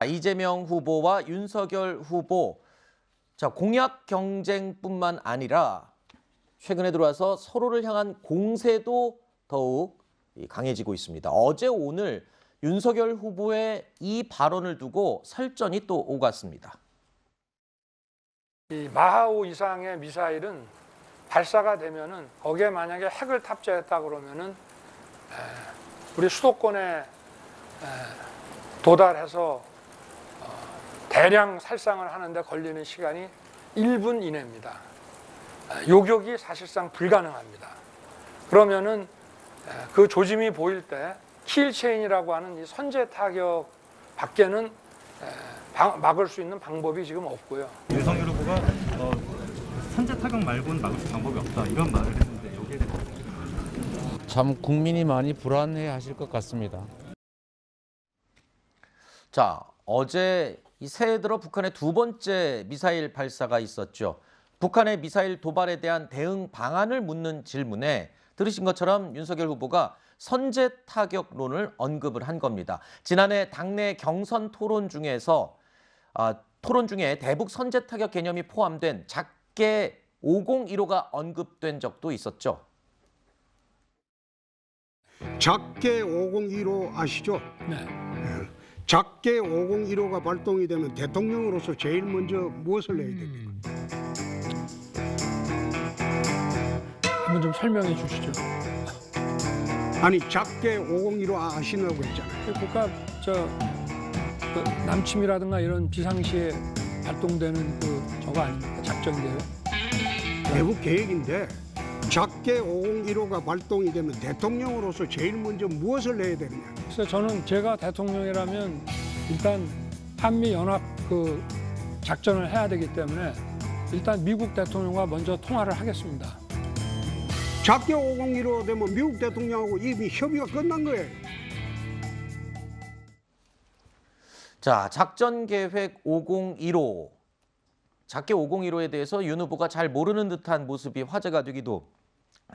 이재명 후보와 윤석열 후보, 공약 경쟁뿐만 아니라 최근에 들어와서 서로를 향한 공세도 더욱 강해지고 있습니다. 어제 오늘 윤석열 후보의 이 발언을 두고 설전이 또 오갔습니다. 이 마하우 이상의 미사일은 발사가 되면은 거기에 만약에 핵을 탑재했다 그러면은 우리 수도권에 도달해서 대량 살상을 하는데 걸리는 시간이 1분 이내입니다. 요격이 사실상 불가능합니다. 그러면은 그 조짐이 보일 때 킬체인이라고 하는 이 선제 타격 밖에는 막을 수 있는 방법이 지금 없고요. 윤석열 후보가 선제 타격 말고는 막을 수 있는 방법이 없다 이런 말을 했는데 여기에 대해서 참 국민이 많이 불안해하실 것 같습니다. 자, 어제 새해 들어 북한의 두 번째 미사일 발사가 있었죠. 북한의 미사일 도발에 대한 대응 방안을 묻는 질문에 들으신 것처럼 윤석열 후보가 선제 타격론을 언급을 한 겁니다. 지난해 당내 경선 토론 중에 대북 선제 타격 개념이 포함된 작게 5015가 언급된 적도 있었죠. 작게 5015 아시죠? 네. 작게 5015가 발동이 되면 대통령으로서 제일 먼저 무엇을 해야 됩니까? 한번 좀 설명해 주시죠. 아니 작게 5015 아시냐고 했잖아요. 국가 그 남침이라든가 이런 비상시에 발동되는 저거 아닙니까? 작전인데요. 대북 계획인데 작게 5015가 발동이 되면 대통령으로서 제일 먼저 무엇을 해야 되느냐. 그래서 저는 제가 대통령이라면 일단 한미 연합 작전을 해야 되기 때문에 일단 미국 대통령과 먼저 통화를 하겠습니다. 작게 5015 되면 미국 대통령하고 이미 협의가 끝난 거예요. 자, 작전 계획 5015. 작게 5015에 대해서 윤 후보가 잘 모르는 듯한 모습이 화제가 되기도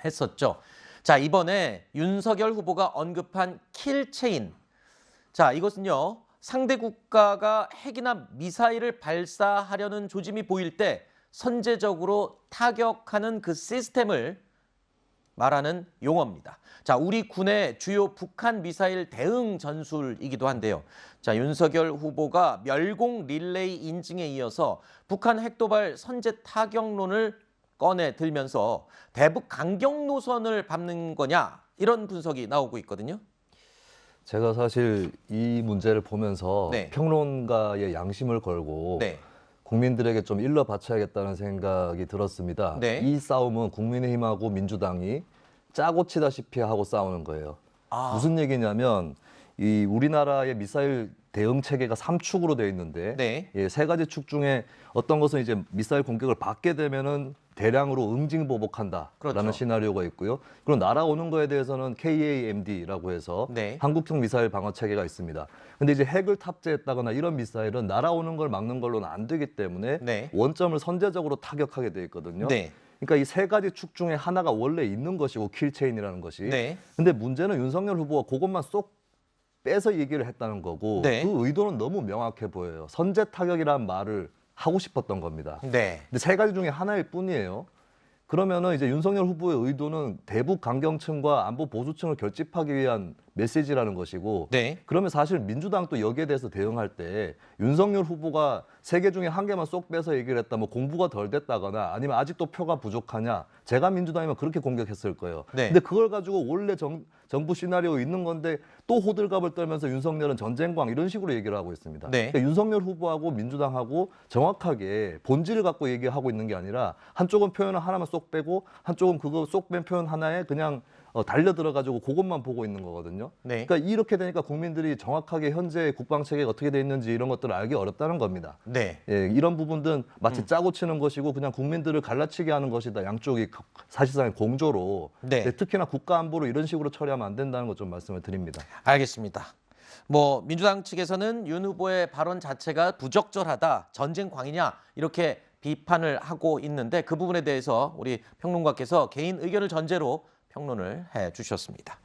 했었죠. 자, 이번에 윤석열 후보가 언급한 킬체인. 자, 이것은요, 상대 국가가 핵이나 미사일을 발사하려는 조짐이 보일 때 선제적으로 타격하는 그 시스템을 말하는 용어입니다. 자, 우리 군의 주요 북한 미사일 대응 전술이기도 한데요. 자, 윤석열 후보가 멸공 릴레이 인증에 이어서 북한 핵도발 선제 타격론을 꺼내 들면서 대북 강경 노선을 밟는 거냐 이런 분석이 나오고 있거든요. 제가 사실 이 문제를 보면서 네. 평론가의 양심을 걸고 네. 국민들에게 좀 일러 바쳐야겠다는 생각이 들었습니다. 네. 이 싸움은 국민의힘하고 민주당이 짜고 치다시피 하고 싸우는 거예요. 무슨 얘기냐면 이 우리나라의 미사일 대응 체계가 3축으로 되어 있는데 네. 세 가지 축 중에 어떤 것은 이제 미사일 공격을 받게 되면은 대량으로 응징보복한다라는 그렇죠. 시나리오가 있고요. 그리고 날아오는 거에 대해서는 KAMD라고 해서 네. 한국형 미사일 방어 체계가 있습니다. 근데 이제 핵을 탑재했다거나 이런 미사일은 날아오는 걸 막는 걸로는 안 되기 때문에 네. 원점을 선제적으로 타격하게 돼 있거든요. 네. 그러니까 이 세 가지 축 중에 하나가 원래 있는 것이고 킬체인이라는 것이. 네. 근데 문제는 윤석열 후보가 그것만 쏙 빼서 얘기를 했다는 거고 네. 그 의도는 너무 명확해 보여요. 선제 타격이라는 말을 하고 싶었던 겁니다. 네. 근데 세 가지 중에 하나일 뿐이에요. 그러면은 이제 윤석열 후보의 의도는 대북 강경층과 안보 보수층을 결집하기 위한 메시지라는 것이고, 네. 그러면 사실 민주당도 여기에 대해서 대응할 때 윤석열 후보가 세 개 중에 한 개만 쏙 빼서 얘기를 했다, 뭐 공부가 덜 됐다거나 아니면 아직도 표가 부족하냐, 제가 민주당이면 그렇게 공격했을 거예요. 네. 근데 그걸 가지고 원래 정부 시나리오 있는 건데 또 호들갑을 떨면서 윤석열은 전쟁광 이런 식으로 얘기를 하고 있습니다. 네. 그러니까 윤석열 후보하고 민주당하고 정확하게 본질을 갖고 얘기하고 있는 게 아니라 한쪽은 표현을 하나만 쏙 빼고 한쪽은 그거 쏙 뺀 표현 하나에 그냥 달려들어가지고 그것만 보고 있는 거거든요. 네. 그러니까 이렇게 되니까 국민들이 정확하게 현재 국방 체계가 어떻게 돼 있는지 이런 것들을 알기 어렵다는 겁니다. 네. 예, 이런 부분들은 마치 짜고 치는 것이고 그냥 국민들을 갈라치게 하는 것이다. 양쪽이 사실상의 공조로. 네. 특히나 국가 안보로 이런 식으로 처리하면 안 된다는 것 좀 말씀을 드립니다. 알겠습니다. 민주당 측에서는 윤 후보의 발언 자체가 부적절하다, 전쟁광이냐 이렇게 비판을 하고 있는데 그 부분에 대해서 우리 평론가께서 개인 의견을 전제로 평론을 해 주셨습니다.